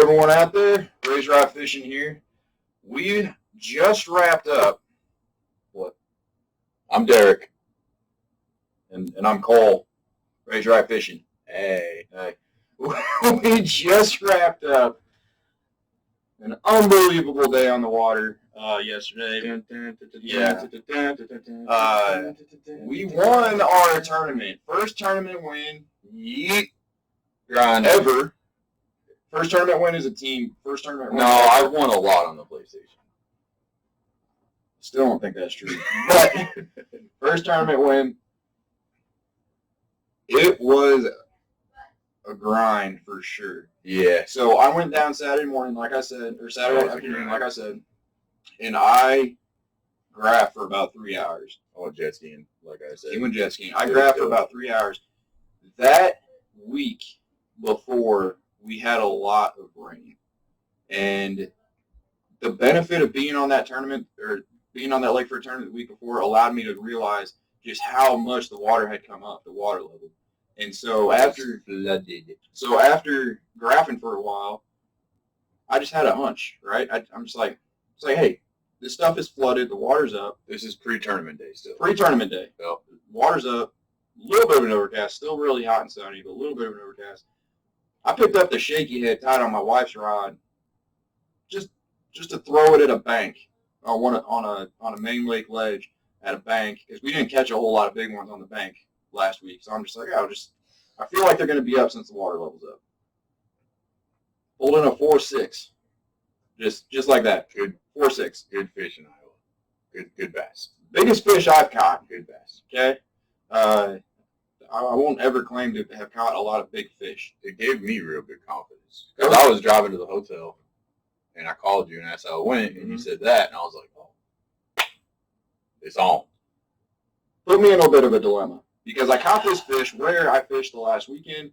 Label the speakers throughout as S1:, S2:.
S1: everyone out there, Razor Eye Fishing here. We just wrapped up. What? I'm Derek. And I'm Cole. Razor Eye Fishing. Hey. We just wrapped up an unbelievable day on the water yesterday. We won our tournament. First tournament win ever. First tournament win as a team. First tournament win.
S2: No, I won a lot on the PlayStation.
S1: Still don't think that's true. But first tournament win. It was a grind for sure.
S2: Yeah.
S1: So I went down Saturday morning, like I said, or Saturday afternoon, like I said, and I graphed for about 3 hours.
S2: I went jet skiing, like I said.
S1: He went jet skiing. I graphed for about 3 hours. That week before, we had a lot of rain. And the benefit of being on that tournament, or being on that lake for a tournament the week before, allowed me to realize just how much the water had come up, the water level. And so after graphing for a while, I just had a hunch, right? I'm just like, hey, this stuff is flooded, the water's up.
S2: This is pre-tournament day still.
S1: Pre-tournament day.
S2: Yep.
S1: Water's up, a little bit of an overcast, still really hot and sunny, but a little bit of an overcast. I picked up the shaky head tied on my wife's rod, just to throw it at a bank, on a main lake ledge at a bank, because we didn't catch a whole lot of big ones on the bank last week. So I'm just like, I feel like they're going to be up since the water level's up. Pulled in a 4.6, just like that.
S2: Good
S1: 4.6.
S2: Good fish in Iowa. Good bass.
S1: Biggest fish I've caught.
S2: Good bass.
S1: Okay. I won't ever claim to have caught a lot of big fish.
S2: It gave me real good confidence. Because I was driving to the hotel, and I called you and asked how it went, and you said that, and I was like, oh, it's on.
S1: Put me in a bit of a dilemma, because I caught this fish where I fished the last weekend,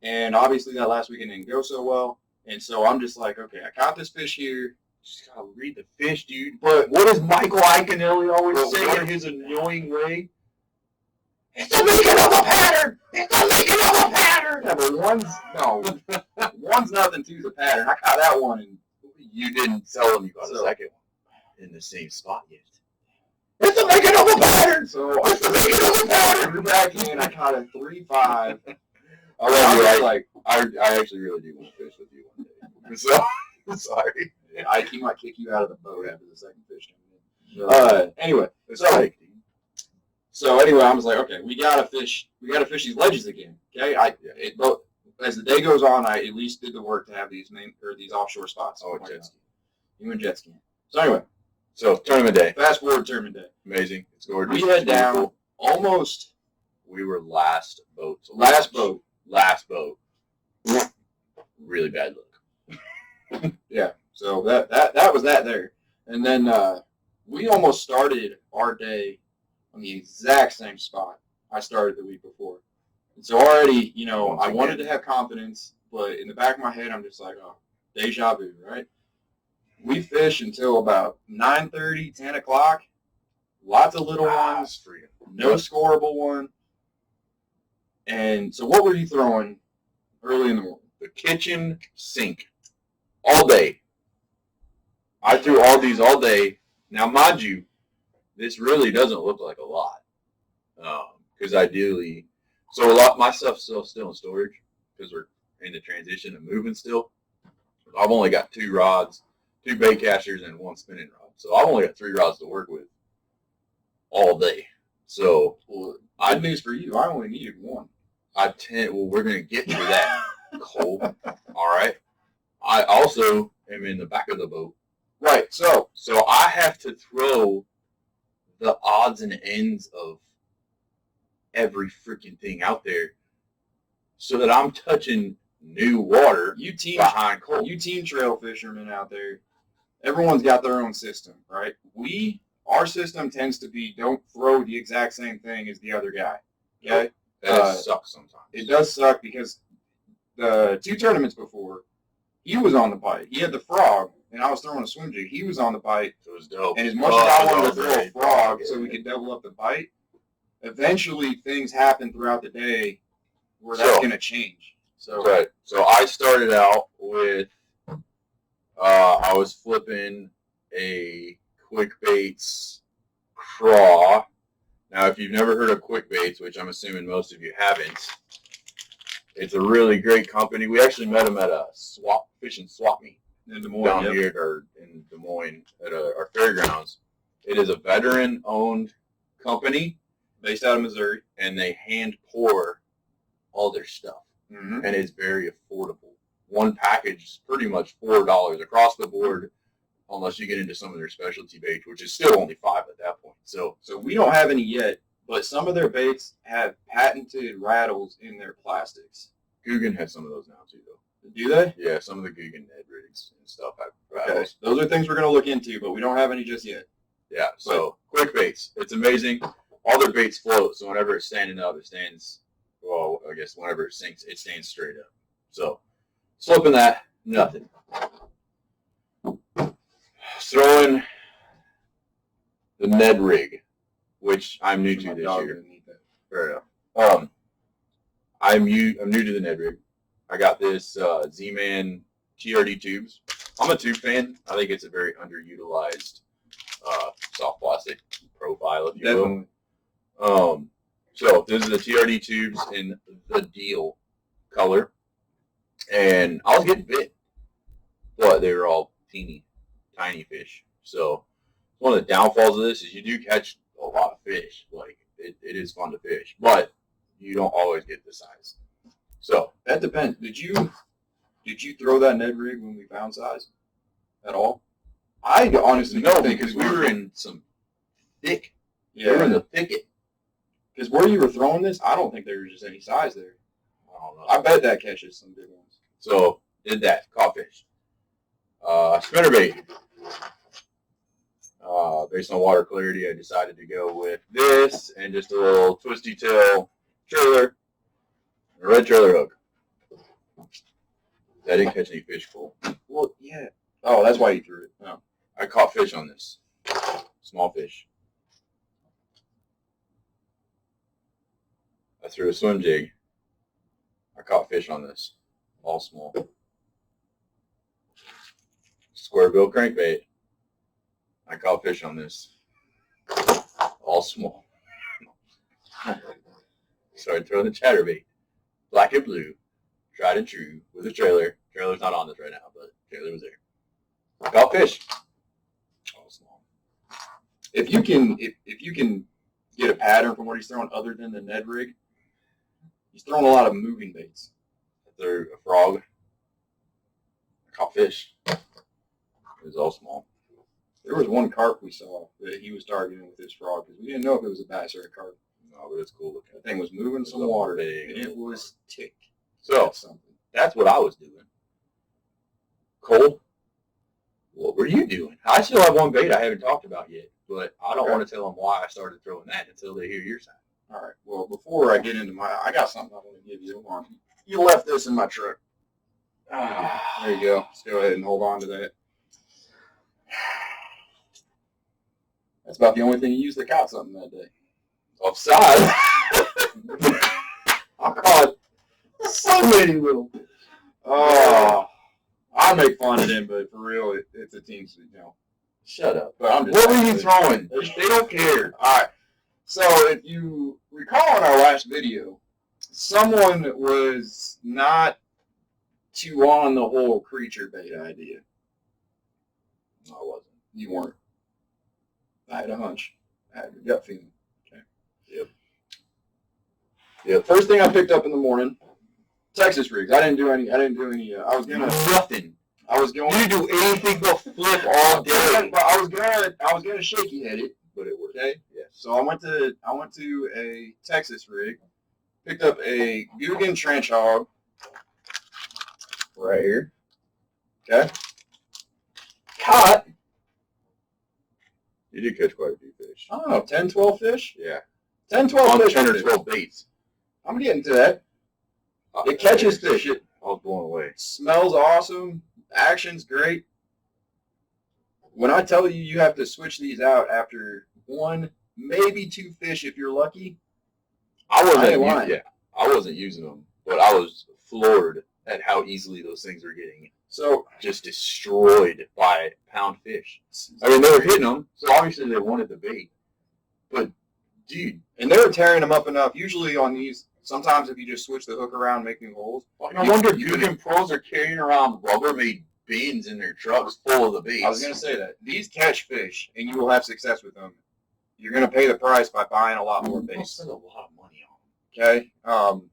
S1: and obviously that last weekend didn't go so well, and so I'm just like, okay, I caught this fish here.
S2: Just gotta read the fish, dude. But what does Michael Iaconelli always say in his annoying way? It's the making of a pattern! It's the making of a pattern!
S1: Yeah, but one's nothing, two's a pattern. I caught that one, and
S2: you didn't tell him you got a second one in the same spot yet. It's the making of a pattern!
S1: So
S2: it's the making of a pattern!
S1: Threw back in, I caught a 3.5.
S2: I love you. I actually really do want to fish with you one day. So, sorry.
S1: He might kick you out of the boat after the second fish. Anyway, so anyway, I was like, okay, we gotta fish these ledges again. Okay, as the day goes on, I at least did the work to have these offshore spots.
S2: Oh, jet ski.
S1: You went jet skiing. So anyway,
S2: tournament day.
S1: Fast forward tournament day.
S2: Amazing. It's gorgeous.
S1: We head down almost.
S2: We were last boat.
S1: Last boat.
S2: Really bad luck.
S1: Yeah. So that was that there. And then we almost started our day on the exact same spot I started the week before. And so already, I wanted to have confidence, but in the back of my head, I'm just like, oh, deja vu, right? We fish until about 9:30, 10 o'clock. Lots of little ones. No scoreable one. And so what were you throwing early in the morning?
S2: The kitchen sink. All day. I threw all these all day. Now, mind you, this really doesn't look like a lot. Because ideally, so a lot my stuff's still in storage because we're in the transition of moving still. I've only got 2 rods, 2 bait casters, and 1 spinning rod. So I've only got 3 rods to work with all day. So,
S1: good news for you. I only needed 1.
S2: We're going to get to that, Cole. All right. I also am in the back of the boat.
S1: Right. So
S2: I have to throw the odds and ends of every freaking thing out there so that I'm touching new water behind Cole.
S1: You team trail fishermen out there, everyone's got their own system, right? Our system tends to be don't throw the exact same thing as the other guy. Okay?
S2: That sucks sometimes.
S1: It does suck because the 2 tournaments before, he was on the bite. He had the frog, and I was throwing a swim jig. He was on the bite.
S2: It was dope.
S1: And as much as I wanted to throw a frog so we could double up the bite, eventually things happen throughout the day where that's going to change.
S2: Right. So I started out with I was flipping a QuicKbaits craw. Now, if you've never heard of QuicKbaits, which I'm assuming most of you haven't, it's a really great company. We actually met them at a fishing swap meet
S1: In Des Moines,
S2: down here in Des Moines at our fairgrounds. It is a veteran-owned company
S1: based out of Missouri,
S2: and they hand pour all their stuff, and it's very affordable. One package is pretty much $4 across the board, unless you get into some of their specialty baits, which is still only $5 at that point. So
S1: we don't have any yet, but some of their baits have patented rattles in their plastics.
S2: Googan has some of those now too, though.
S1: Do they?
S2: Yeah, some of the Googan Ned rigs and stuff have rattles.
S1: Okay. Those are things we're going to look into, but we don't have any just yet.
S2: Yeah, so QuicKbaits, it's amazing. All their baits float, so whenever it's standing up, it stands, well, I guess whenever it sinks, it stands straight up. So, slipping that, nothing. Throwing the Ned rig, which I'm new to this year. Fair enough. I'm new to the Ned rig. I got this Z-Man TRD tubes. I'm a tube fan. I think it's a very underutilized soft plastic profile, if you will. So this is the TRD tubes in the deal color, and I was getting bit, but they were all tiny fish. So one of the downfalls of this is you do catch a lot of fish. Like it is fun to fish, but you don't always get the size. So
S1: that depends. Did you throw that Ned rig when we found size at all? I honestly
S2: no, because we were in some thick.
S1: Yeah,
S2: we were in the thicket.
S1: Because where you were throwing this, I don't think there was just any size there.
S2: I don't know.
S1: I bet that catches some big ones.
S2: So did that, caught fish. Spinnerbait. Based on water clarity, I decided to go with this and just a little twisty tail trailer, a red trailer hook. I didn't catch any fish full.
S1: Well, yeah. Oh, that's why you threw it.
S2: No, I caught fish on this. Small fish. I threw a swim jig. I caught fish on this. All small. Square bill crankbait. I caught fish on this. All small. Started throwing the chatterbait. Black and blue. Tried and true with a trailer. Trailer's not on this right now, but trailer was there. I caught fish. All small.
S1: If you can get a pattern from what he's throwing other than the Ned rig, he's throwing a lot of moving baits.
S2: I threw a frog. I caught fish. It was all small.
S1: There was one carp we saw that he was targeting with his frog because we didn't know if it was a bass or a carp.
S2: No, but it's cool looking.
S1: That thing was moving some water, and it was tick.
S2: So that's what I was doing. Cole, what were you doing? I still have one bait I haven't talked about yet, but I don't want to tell them why I started throwing that until they hear your side.
S1: All right. Well, before I get into I got something I want to give you. Hold on. You left this in my truck. There you go. Let's go ahead and hold on to that. That's about the only thing you used that caught something that day.
S2: Offside.
S1: I caught so many little. Oh, I make fun of them, but for real, it's a team.
S2: Shut up.
S1: But I'm just
S2: what were you throwing? They don't care.
S1: All right. So if you recall in our last video, someone was not too on the whole creature bait idea.
S2: No, I wasn't.
S1: You weren't. I had a hunch. I had a gut feeling. Okay. Yep. First thing I picked up in the morning, Texas rigs. I didn't do any. I was gonna
S2: nothing.
S1: I was going.
S2: You didn't do anything but flip all day.
S1: But I was gonna shaky head it,
S2: but it worked.
S1: Okay. Yeah. So I went to a Texas rig, picked up a Googan trench hog. Right here. Okay. Caught.
S2: You did catch quite a few fish.
S1: I don't know, 10, 12 fish?
S2: Yeah.
S1: 10, 12 fish.
S2: 10 or 12 baits.
S1: I'm getting to that. It catches fish. It
S2: I was blown away.
S1: smells awesome. Action's great. When I tell you you have to switch these out after one, maybe two fish if you're lucky,
S2: I wasn't using them, but I was floored at how easily those things were getting just destroyed by pound fish. I mean, they were hitting them, so obviously they wanted the bait. But, dude.
S1: And they were tearing them up enough. Usually on these, sometimes if you just switch the hook around, make new holes.
S2: I wonder if Googan pros are carrying around Rubbermaid bins in their trucks full of the baits.
S1: I was going to say that. These catch fish, and you will have success with them. You're going to pay the price by buying a lot more baits.
S2: They'll spend a lot of money on them.
S1: Okay?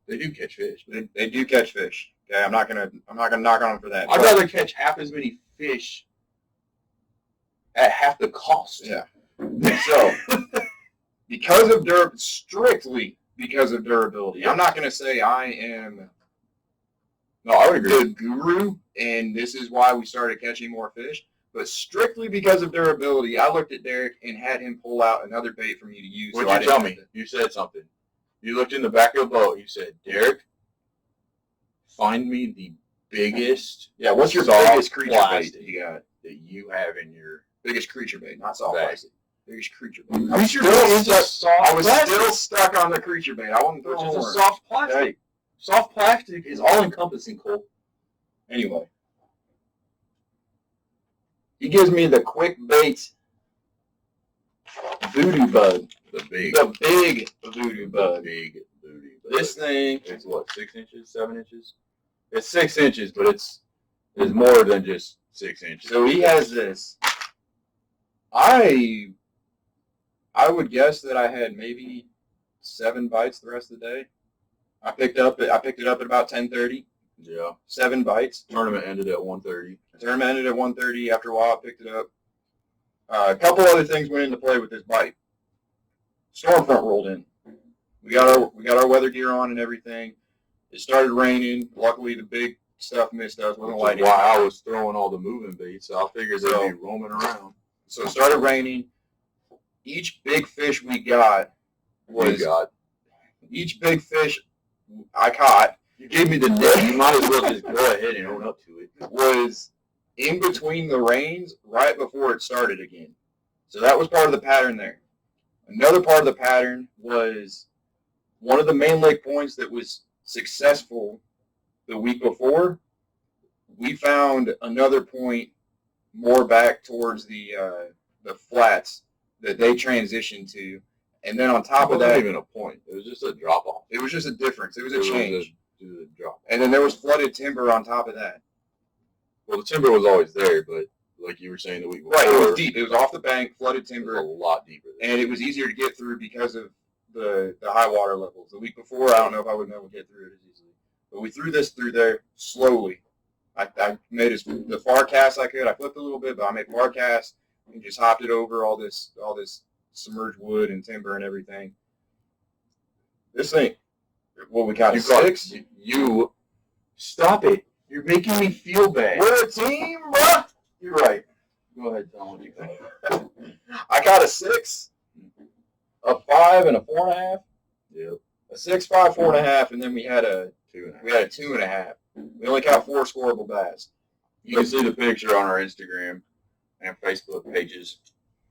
S2: They do catch fish.
S1: They do catch fish. Okay, I'm not gonna knock on them for that.
S2: I'd rather catch half as many fish at half the cost.
S1: Yeah. So, strictly because of durability. I'm not gonna say I am.
S2: No, I would agree.
S1: The guru, and this is why we started catching more fish. But strictly because of durability, I looked at Derek and had him pull out another bait for me to use.
S2: What'd you tell me? You said something. You looked in the back of the boat. You said, Derek, find me the biggest.
S1: Yeah, what's your biggest creature bait that you got?
S2: That you have in your
S1: biggest creature bait, not soft
S2: bag.
S1: plastic. Biggest creature bait.
S2: I was
S1: still stuck on the creature bait. I wasn't throwing
S2: Which is
S1: more.
S2: a soft plastic.
S1: Okay.
S2: Soft plastic is all encompassing, Cole.
S1: Anyway, he gives me the QuicKbaits voodoo bug.
S2: The big
S1: voodoo bug.
S2: Big voodoo bug.
S1: This thing
S2: is what, 6 inches, 7 inches? It's 6 inches, but it's more than just 6 inches.
S1: So he has this. I would guess that I had maybe 7 bites the rest of the day. I picked it up at about 10:30.
S2: Yeah.
S1: 7 bites.
S2: Tournament ended at 1:30.
S1: Tournament ended at 1:30. After a while, I picked it up. A couple other things went into play with this bite. Storm front rolled in. We got our weather gear on and everything. It started raining. Luckily, the big stuff missed us. Wasn't lighting.
S2: Why I was throwing all the moving baits, so I figured they'd be roaming around.
S1: So it started raining. Each big fish we got was each big fish I caught.
S2: You gave me the net. You might as well just go ahead and own up to it.
S1: Was in between the rains right before it started again. So that was part of the pattern there. Another part of the pattern was one of the main lake points that was successful the week before. We found another point more back towards the flats that they transitioned to. And then on top of that,
S2: it wasn't even a point. It was just a drop off.
S1: It was just a difference. It was a change.
S2: It was a drop.
S1: And then there was flooded timber on top of that.
S2: Well, the timber was always there, but like you were saying the week before.
S1: Right, it was deep. It was off the bank, flooded timber.
S2: It was a lot deeper.
S1: And it was easier to get through because of the high water levels. The week before, I don't know if I would be able to get through it as easily. But we threw this through there slowly. I made the far cast I could. I flipped a little bit, but I made far cast and just hopped it over all this submerged wood and timber and everything. This thing, what we caught, 6?
S2: You stop it. You're making me feel bad.
S1: We're a team, bro. You're right.
S2: Go ahead, tell me what you think.
S1: I caught a 6, a 5, and a 4.5.
S2: Yep.
S1: A 6, 5, 4.5, and then we had a
S2: 2.5.
S1: We had a 2.5. We only caught 4 scoreable bass.
S2: You can see the picture on our Instagram and Facebook pages.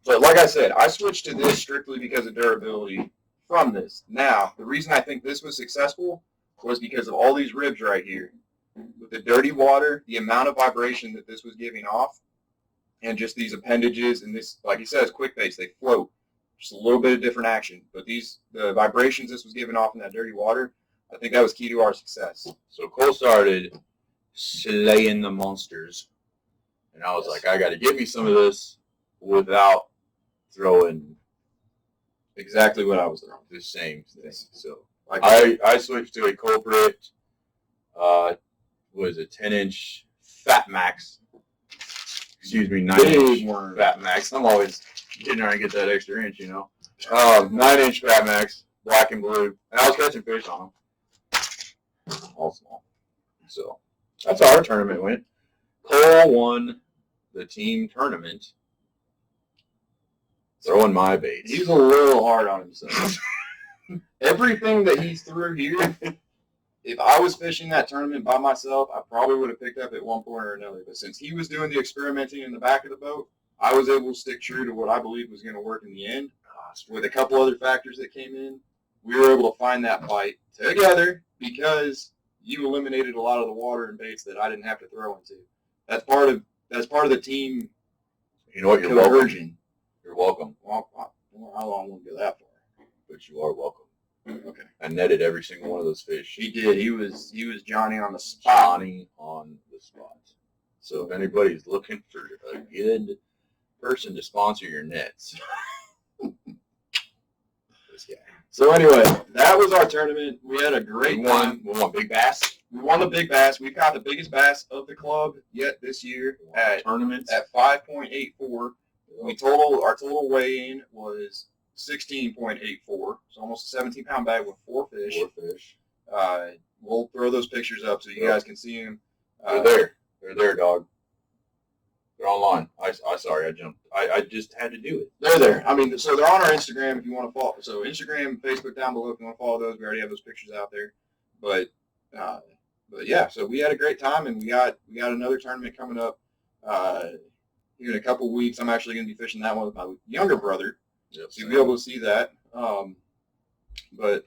S1: But like I said, I switched to this strictly because of durability from this. Now, the reason I think this was successful was because of all these ribs right here. With the dirty water, the amount of vibration that this was giving off, and just these appendages, and this, like he says, QuicKbaits, they float. Just a little bit of different action. But the vibrations this was giving off in that dirty water, I think that was key to our success.
S2: So Cole started slaying the monsters. And I was like, I got to get me some of this without throwing
S1: exactly what I was throwing.
S2: The same thing. So
S1: like
S2: I switched to a culprit. Was a 10-inch Fat Max. Excuse me, 9-inch Fat Max. I'm always getting there and get that extra inch, you know. 9-inch Fat Max, black and blue. And I was catching fish on them. All small. So that's how our tournament went. Cole won the team tournament. Throwing my baits.
S1: He's a little hard on himself. Everything that he threw here, if I was fishing that tournament by myself, I probably would have picked up at one point or another. But since he was doing the experimenting in the back of the boat, I was able to stick true to what I believed was going to work in the end. With a couple other factors that came in, we were able to find that bite together because you eliminated a lot of the water and baits that I didn't have to throw into. That's part of the team.
S2: You know what? You're
S1: conversion.
S2: welcome. You're welcome.
S1: Well, how long won't go that far?
S2: But you are welcome.
S1: Okay.
S2: I netted every single one of those fish.
S1: He did. He was Johnny on the spot.
S2: Johnny on the spot. So if anybody's looking for a good person to sponsor your nets, this guy.
S1: So anyway, that was our tournament. We had a great time.
S2: We won big bass.
S1: We won the big bass. We caught the biggest bass of the club yet this year at
S2: tournaments
S1: at 5.84. Our total weigh-in was 16.84, so almost a 17-pound bag with 4 fish.
S2: 4 fish.
S1: We'll throw those pictures up so you guys can see them.
S2: They're there. They're there, dog. They're online. Sorry, I jumped. I just had to do it.
S1: They're there. I mean, so they're on our Instagram if you want to follow. So Instagram, Facebook down below if you want to follow those. We already have those pictures out there. But yeah, so we had a great time, and we got another tournament coming up here in a couple weeks. I'm actually going to be fishing that one with my younger brother.
S2: Yep,
S1: so you'll be able to see that. But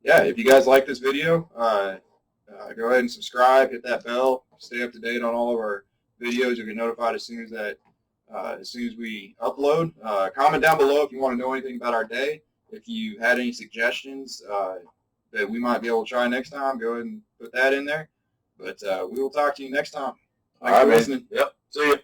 S1: yeah, if you guys like this video, go ahead and subscribe, hit that bell, stay up to date on all of our videos. You'll get notified as soon as we upload. Comment down below if you want to know anything about our day. If you had any suggestions that we might be able to try next time, go ahead and put that in there. But we will talk to you next time. Thanks for listening.
S2: Yep. See you.